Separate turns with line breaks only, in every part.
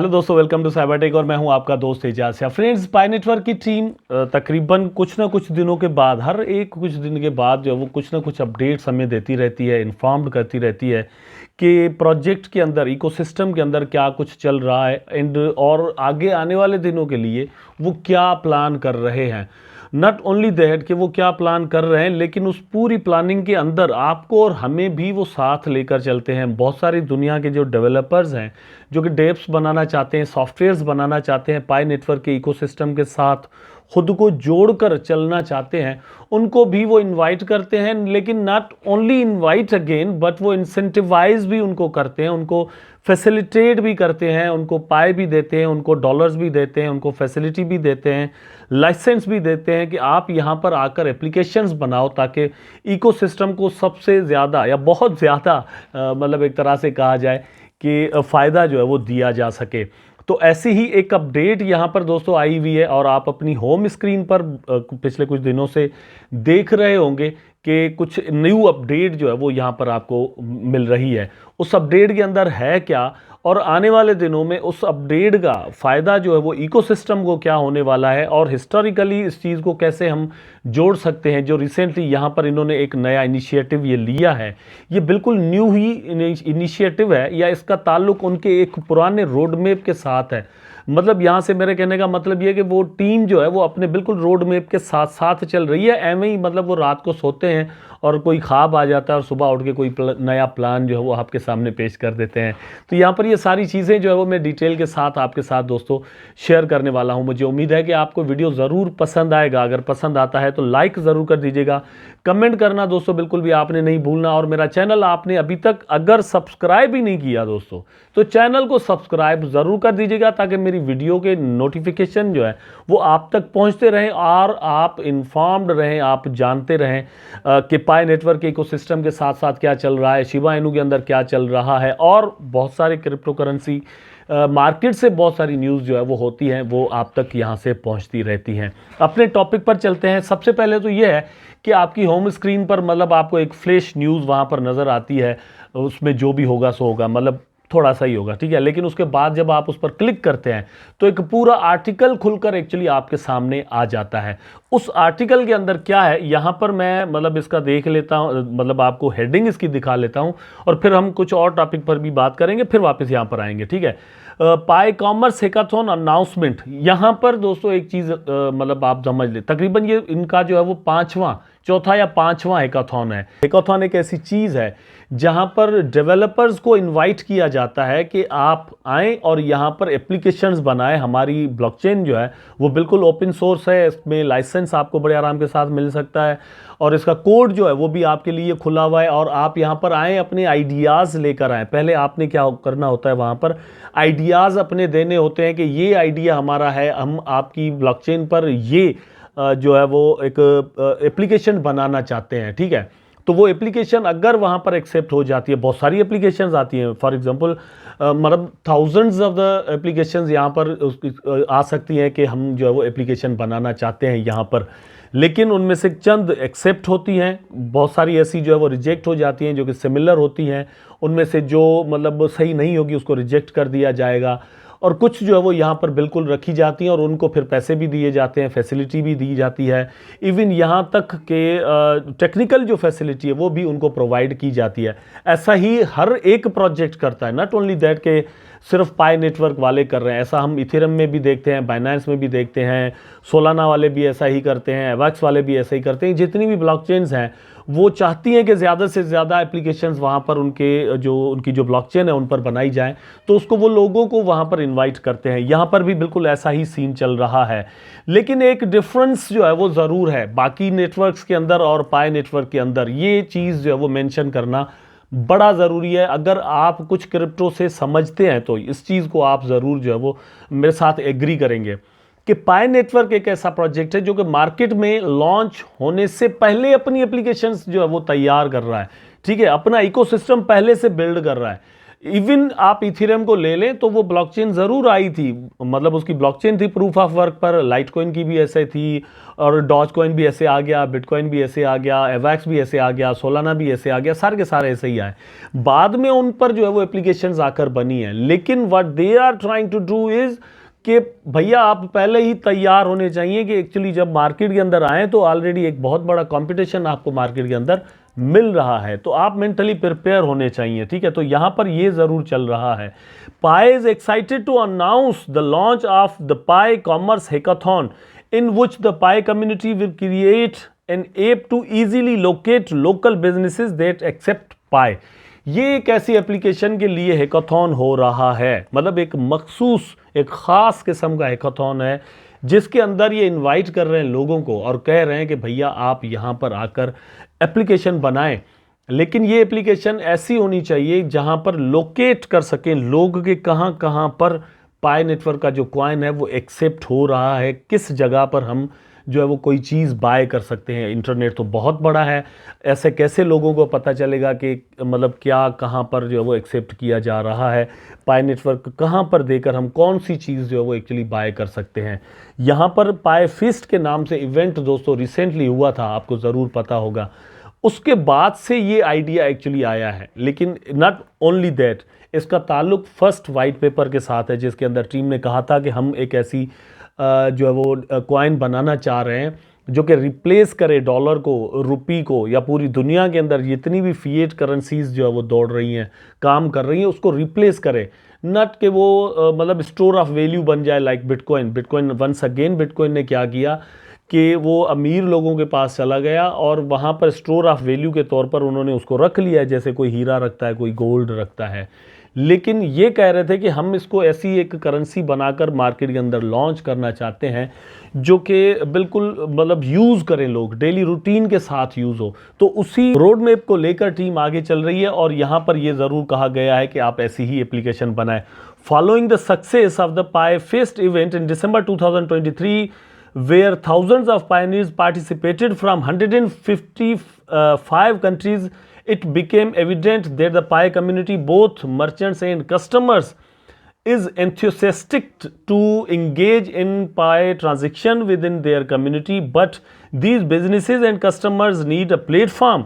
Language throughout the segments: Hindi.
हेलो दोस्तों, वेलकम टू साइबरटेक और मैं हूं आपका दोस्त एजाज। फ्रेंड्स, पाई नेटवर्क की टीम तकरीबन कुछ ना कुछ दिनों के बाद, हर एक कुछ दिन के बाद जो है वो कुछ ना कुछ अपडेट्स हमें देती रहती है, इन्फॉर्म्ड करती रहती है कि प्रोजेक्ट के अंदर, इकोसिस्टम के अंदर क्या कुछ चल रहा है एंड और आगे आने वाले दिनों के लिए वो क्या प्लान कर रहे हैं। नॉट ओनली दैट कि वो क्या प्लान कर रहे हैं, लेकिन उस पूरी प्लानिंग के अंदर आपको और हमें भी वो साथ लेकर चलते हैं। बहुत सारी दुनिया के जो डेवलपर्स हैं, जो कि डेप्स बनाना चाहते हैं, सॉफ्टवेयर्स बनाना चाहते हैं, पाई नेटवर्क के इकोसिस्टम के साथ खुद को जोड़कर चलना चाहते हैं, उनको भी वो इनवाइट करते हैं। लेकिन not only invite again, but वो इंसेंटिवाइज भी उनको करते हैं, उनको फैसिलिटेट भी करते हैं, उनको पाई भी देते हैं, उनको डॉलर्स भी देते हैं, उनको फैसिलिटी भी देते हैं, लाइसेंस भी देते हैं कि आप यहाँ पर आकर एप्लीकेशंस बनाओ, ताकि इकोसिस्टम को सबसे ज़्यादा या बहुत ज़्यादा मतलब एक तरह से कहा जाए कि फ़ायदा जो है वो दिया जा सके। तो ऐसी ही एक अपडेट यहाँ पर दोस्तों आई हुई है और आप अपनी होम स्क्रीन पर पिछले कुछ दिनों से देख रहे होंगे कि कुछ न्यू अपडेट जो है वो यहाँ पर आपको मिल रही है। उस अपडेट के अंदर है क्या और आने वाले दिनों में उस अपडेट का फ़ायदा जो है वो इकोसिस्टम को क्या होने वाला है और हिस्टोरिकली इस चीज़ को कैसे हम जोड़ सकते हैं। जो रिसेंटली यहाँ पर इन्होंने एक नया इनिशिएटिव ये लिया है, ये बिल्कुल न्यू ही इनिशिएटिव है या इसका ताल्लुक उनके एक पुराने रोड मैप के साथ है। मतलब यहाँ से मेरे कहने का मतलब ये कि वो टीम जो है वो अपने बिल्कुल रोड मैप के साथ साथ चल रही है। एवं ही मतलब वो रात को सोते हैं और कोई ख्वाब आ जाता है और सुबह उठ के कोई नया प्लान जो है वो आपके सामने पेश कर देते हैं। तो यहाँ पर ये सारी चीज़ें जो है वो मैं डिटेल के साथ आपके साथ दोस्तों शेयर करने वाला हूँ। मुझे उम्मीद है कि आपको वीडियो ज़रूर पसंद आएगा। अगर पसंद आता है तो लाइक ज़रूर कर दीजिएगा, कमेंट करना दोस्तों बिल्कुल भी आपने नहीं भूलना। और मेरा चैनल आपने अभी तक अगर सब्सक्राइब ही नहीं किया दोस्तों, तो चैनल को सब्सक्राइब ज़रूर कर दीजिएगा, ताकि मेरी वीडियो के नोटिफिकेशन जो है वो आप तक पहुंचते रहें और आप इन्फॉर्म्ड रहें, आप जानते रहें कि पाई नेटवर्क के इकोसिस्टम के साथ साथ क्या चल रहा है, शिबा इनू के अंदर क्या चल रहा है, और बहुत सारे क्रिप्टो करेंसी मार्केट से बहुत सारी न्यूज़ जो है वो होती हैं, वो आप तक यहाँ से पहुँचती रहती हैं। अपने टॉपिक पर चलते हैं। सबसे पहले तो ये है कि आपकी होम स्क्रीन पर मतलब आपको एक फ्लैश न्यूज़ वहाँ पर नज़र आती है, उसमें जो भी होगा सो होगा, मतलब थोड़ा सा ही होगा, ठीक है। लेकिन उसके बाद जब आप उस पर क्लिक करते हैं तो एक पूरा आर्टिकल खुलकर एक्चुअली आपके सामने आ जाता है। उस आर्टिकल के अंदर क्या है, यहाँ पर मैं मतलब इसका देख लेता हूँ, मतलब आपको हेडिंग इसकी दिखा लेता हूँ और फिर हम कुछ और टॉपिक पर भी बात करेंगे, फिर वापस यहाँ पर आएंगे, ठीक है। पाई कॉमर्स हैकाथॉन अनाउंसमेंट, यहाँ पर दोस्तों एक चीज़ मतलब आप समझ ले, तकरीबन ये इनका जो है वो चौथा या पांचवा हैकाथॉन है। हैकाथॉन एक ऐसी चीज़ है जहां पर डेवलपर्स को इनवाइट किया जाता है कि आप आएँ और यहां पर एप्लीकेशंस बनाएं। हमारी ब्लॉकचेन जो है वो बिल्कुल ओपन सोर्स है, इसमें लाइसेंस आपको बड़े आराम के साथ मिल सकता है और इसका कोड जो है वो भी आपके लिए खुला हुआ है। और आप यहां पर आएँ, अपने आइडियाज़ लेकर आएँ। पहले आपने क्या करना होता है, वहां पर आइडियाज़ अपने देने होते हैं कि ये आइडिया हमारा है, हम आपकी ब्लॉकचेन पर ये जो है वो एक एप्लीकेशन बनाना चाहते हैं, ठीक है। तो वो एप्लीकेशन अगर वहाँ पर एक्सेप्ट हो जाती है, बहुत सारी एप्लीकेशंस आती हैं, फॉर एग्जांपल मतलब थाउजेंड्स ऑफ द एप्लीकेशंस यहाँ पर आ सकती हैं कि हम जो है वो एप्लीकेशन बनाना चाहते हैं यहाँ पर। लेकिन उनमें से चंद एक्सेप्ट होती हैं, बहुत सारी ऐसी जो है वो रिजेक्ट हो जाती हैं जो कि सिमिलर होती हैं। उनमें से जो मतलब सही नहीं होगी उसको रिजेक्ट कर दिया जाएगा, और कुछ जो है वो यहाँ पर बिल्कुल रखी जाती हैं और उनको फिर पैसे भी दिए जाते हैं, फैसिलिटी भी दी जाती है। इवन यहाँ तक कि टेक्निकल जो फैसिलिटी है वो भी उनको प्रोवाइड की जाती है। ऐसा ही हर एक प्रोजेक्ट करता है, नॉट ओनली दैट के सिर्फ पाई नेटवर्क वाले कर रहे हैं। ऐसा हम इथेरियम में भी देखते हैं, बाइनेंस में भी देखते हैं, सोलाना वाले भी ऐसा ही करते हैं, एवैक्स वाले भी ऐसा ही करते हैं। जितनी भी ब्लॉकचेन्स हैं वो चाहती हैं कि ज़्यादा से ज़्यादा एप्लीकेशंस वहाँ पर उनकी जो ब्लॉकचेन है उन पर बनाई जाए, तो उसको वो लोगों को वहाँ पर इनवाइट करते हैं। यहाँ पर भी बिल्कुल ऐसा ही सीन चल रहा है। लेकिन एक डिफरेंस जो है वो ज़रूर है बाकी नेटवर्क्स के अंदर और पाई नेटवर्क के अंदर, ये चीज़ जो है वो मेंशन करना बड़ा ज़रूरी है। अगर आप कुछ क्रिप्टो से समझते हैं तो इस चीज़ को आप ज़रूर जो है वो मेरे साथ एग्री करेंगे कि पाई नेटवर्क एक ऐसा प्रोजेक्ट है जो कि मार्केट में लॉन्च होने से पहले अपनी एप्लीकेशंस जो है वो तैयार कर रहा है, ठीक है, अपना इकोसिस्टम पहले से बिल्ड कर रहा है। इवन आप इथेरियम को ले लें तो वो ब्लॉकचेन ज़रूर आई थी, मतलब उसकी ब्लॉकचेन थी प्रूफ ऑफ वर्क पर, लाइट कॉइन की भी ऐसे थी और डॉज कॉइन भी ऐसे आ गया, बिटकॉइन भी ऐसे आ गया, एवैक्स भी ऐसे आ गया, सोलाना भी ऐसे आ गया, सारे के सारे ऐसे ही आए। बाद में उन पर जो है वो एप्लीकेशंस आकर बनी है। लेकिन what they are trying to do is कि भैया आप पहले ही तैयार होने चाहिए कि एक्चुअली जब मार्केट के अंदर आए तो ऑलरेडी एक बहुत बड़ा कंपटीशन आपको मार्केट के अंदर मिल रहा है, तो आप मेंटली प्रिपेयर होने चाहिए, ठीक है। तो यहां पर ये जरूर चल रहा है। Pi is excited to announce the launch of the Pi commerce hackathon in which the Pi community will create an app to easily locate local businesses that accept Pi. ये एक ऐसी एप्लीकेशन के लिए हैकाथॉन हो रहा है, मतलब एक मखसूस एक ख़ास किस्म का हैकाथॉन है जिसके अंदर ये इनवाइट कर रहे हैं लोगों को और कह रहे हैं कि भैया आप यहाँ पर आकर एप्लीकेशन बनाएं। लेकिन ये एप्लीकेशन ऐसी होनी चाहिए जहाँ पर लोकेट कर सकें लोग के कहाँ कहाँ पर पाई नेटवर्क का जो कॉइन है वो एक्सेप्ट हो रहा है, किस जगह पर हम जो है वो कोई चीज़ बाय कर सकते हैं। इंटरनेट तो बहुत बड़ा है, ऐसे कैसे लोगों को पता चलेगा कि मतलब क्या कहाँ पर जो है वो एक्सेप्ट किया जा रहा है, पाई नेटवर्क कहाँ पर देकर हम कौन सी चीज़ जो है वो एक्चुअली बाय कर सकते हैं। यहाँ पर पाई फिस्ट के नाम से इवेंट दोस्तों रिसेंटली हुआ था, आपको ज़रूर पता होगा। उसके बाद से ये आइडिया एक्चुअली आया है। लेकिन नॉट ओनली दैट, इसका ताल्लुक फर्स्ट वाइट पेपर के साथ है जिसके अंदर टीम ने कहा था कि हम एक ऐसी जो है वो कॉइन बनाना चाह रहे हैं जो कि रिप्लेस करे डॉलर को, रुपी को, या पूरी दुनिया के अंदर जितनी भी फिएट करेंसीज जो है वो दौड़ रही हैं, काम कर रही हैं, उसको रिप्लेस करे। नट कि वो मतलब स्टोर ऑफ वैल्यू बन जाए like bitcoin. Bitcoin once again bitcoin ने क्या किया कि वो अमीर लोगों के पास चला गया और वहाँ पर स्टोर ऑफ वैल्यू के तौर पर उन्होंने उसको रख लिया, जैसे कोई हीरा रखता है, कोई गोल्ड रखता है। लेकिन ये कह रहे थे कि हम इसको ऐसी एक करेंसी बनाकर मार्केट के अंदर लॉन्च करना चाहते हैं जो कि बिल्कुल मतलब यूज़ करें लोग, डेली रूटीन के साथ यूज़ हो। तो उसी रोड मैप को लेकर टीम आगे चल रही है और यहाँ पर ये ज़रूर कहा गया है कि आप ऐसी ही एप्लीकेशन बनाएं। Following the success of the pi fest event in December 2023 where thousands of pioneers participated from 155 countries, it became evident that the Pi community, both merchants and customers, is enthusiastic to engage in Pi transaction within their community, but these businesses and customers need a platform.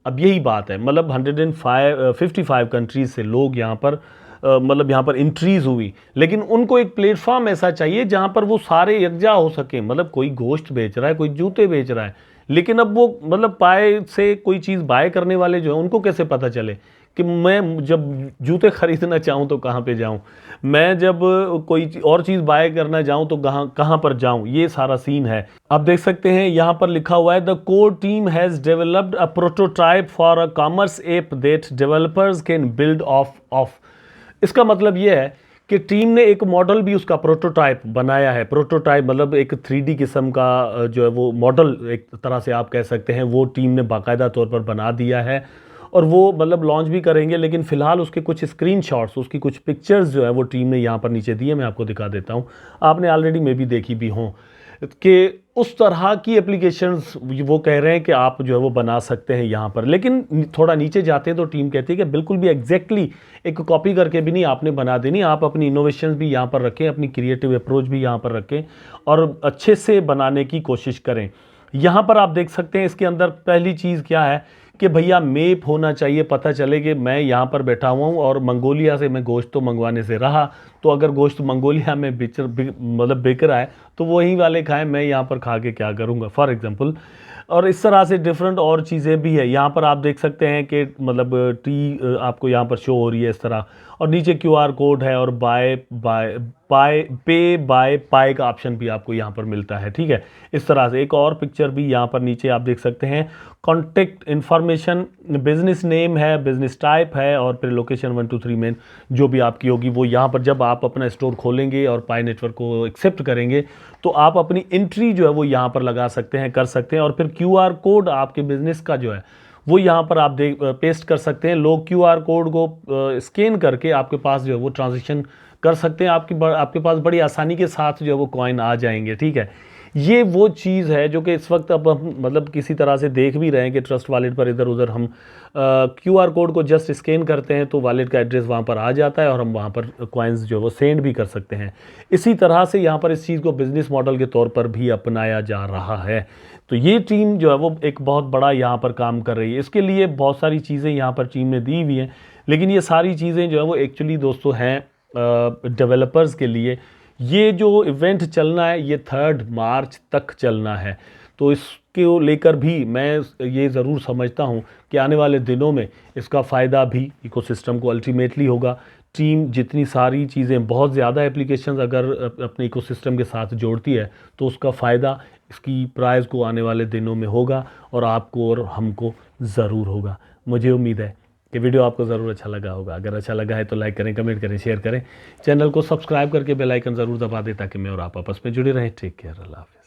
अब यही बात है, मतलब 155 कंट्रीज से लोग यहाँ पर मतलब यहाँ पर इंट्रीज हुई, लेकिन उनको एक प्लेटफॉर्म ऐसा चाहिए जहाँ पर वो सारे यकजा हो सके। मतलब कोई गोश्त बेच रहा है, कोई जूते बेच रहा है, लेकिन अब वो मतलब पाए से कोई चीज़ बाय करने वाले जो है उनको कैसे पता चले कि मैं जब जूते खरीदना चाहूँ तो कहाँ पे जाऊँ, मैं जब कोई और चीज़ बाय करना जाऊँ तो कहाँ पर जाऊँ। ये सारा सीन है। आप देख सकते हैं यहाँ पर लिखा हुआ है the core team has developed a prototype for a commerce app that developers can build of. इसका मतलब ये है कि टीम ने एक मॉडल भी उसका प्रोटोटाइप बनाया है। प्रोटोटाइप मतलब एक 3D किस्म का जो है वो मॉडल एक तरह से आप कह सकते हैं, वो टीम ने बाकायदा तौर पर बना दिया है और वो मतलब लॉन्च भी करेंगे। लेकिन फ़िलहाल उसके कुछ स्क्रीनशॉट्स, उसकी कुछ पिक्चर्स जो है वो टीम ने यहाँ पर नीचे दिए, मैं आपको दिखा देता हूँ। आपने ऑलरेडी मे भी देखी भी हों कि उस तरह की एप्लीकेशंस वो कह रहे हैं कि आप जो है वो बना सकते हैं यहाँ पर। लेकिन थोड़ा नीचे जाते हैं तो टीम कहती है कि बिल्कुल भी एग्जैक्टली एक कॉपी करके भी नहीं आपने बना देनी, आप अपनी इनोवेशंस भी यहाँ पर रखें, अपनी क्रिएटिव अप्रोच भी यहाँ पर रखें और अच्छे से बनाने की कोशिश करें। यहाँ पर आप देख सकते हैं इसके अंदर पहली चीज़ क्या है कि भैया मैप होना चाहिए, पता चले कि मैं यहाँ पर बैठा हुआ हूँ और मंगोलिया से मैं गोश्त तो मंगवाने से रहा, तो अगर गोश्त मंगोलिया में मतलब बिक रहा है तो वही वाले खाएं, मैं यहाँ पर खा के क्या करूँगा, फॉर एग्जांपल। और इस तरह से डिफरेंट और चीज़ें भी है। यहाँ पर आप देख सकते हैं कि मतलब टी आपको यहाँ पर शो हो रही है इस तरह, और नीचे QR कोड है और पे बाय पाई का ऑप्शन भी आपको यहाँ पर मिलता है, ठीक है। इस तरह से एक और पिक्चर भी यहाँ पर नीचे आप देख सकते हैं, कॉन्टेक्ट इन्फॉर्मेशन, बिजनेस नेम है, बिजनेस टाइप है और फिर लोकेशन 1 2 3 में जो भी आपकी होगी वो यहाँ पर जब आप अपना स्टोर खोलेंगे और पाई नेटवर्क को एक्सेप्ट करेंगे तो आप अपनी एंट्री जो है वो यहाँ पर लगा सकते हैं, कर सकते हैं। और फिर QR कोड आपके बिजनेस का जो है वो यहाँ पर आप पेस्ट कर सकते हैं। लोग QR कोड को स्कैन करके आपके पास जो है वो ट्रांजेक्शन कर सकते हैं, आपके पास बड़ी आसानी के साथ जो है वो कॉइन आ जाएंगे, ठीक है। ये वो चीज़ है जो कि इस वक्त अब हम मतलब किसी तरह से देख भी रहे हैं कि ट्रस्ट वॉलेट पर इधर उधर हम QR कोड को जस्ट स्कैन करते हैं तो वॉलेट का एड्रेस वहाँ पर आ जाता है और हम वहाँ पर कॉइन्स जो है वो सेंड भी कर सकते हैं। इसी तरह से यहाँ पर इस चीज़ को बिजनेस मॉडल के तौर पर भी अपनाया जा रहा है। तो ये टीम जो है वो एक बहुत बड़ा यहाँ पर काम कर रही है। इसके लिए बहुत सारी चीज़ें यहाँ पर टीम ने दी हुई हैं, लेकिन ये सारी चीज़ें जो है वो एक्चुअली दोस्तों हैं डेवलपर्स के लिए। ये जो इवेंट चलना है ये 3 मार्च तक चलना है, तो इसको लेकर भी मैं ये ज़रूर समझता हूँ कि आने वाले दिनों में इसका फ़ायदा भी इकोसिस्टम को अल्टीमेटली होगा। टीम जितनी सारी चीज़ें, बहुत ज़्यादा एप्लीकेशंस अगर अपने इकोसिस्टम के साथ जोड़ती है तो उसका फ़ायदा इसकी प्राइस को आने वाले दिनों में होगा और आपको और हमको ज़रूर होगा। मुझे उम्मीद है कि वीडियो आपको ज़रूर अच्छा लगा होगा। अगर अच्छा लगा है तो लाइक करें, कमेंट करें, शेयर करें, चैनल को सब्सक्राइब करके बेल आइकन ज़रूर दबा दें ताकि मैं और आप आपस में जुड़े रहें। टेक केयर, अल्लाह हाफ़िज़।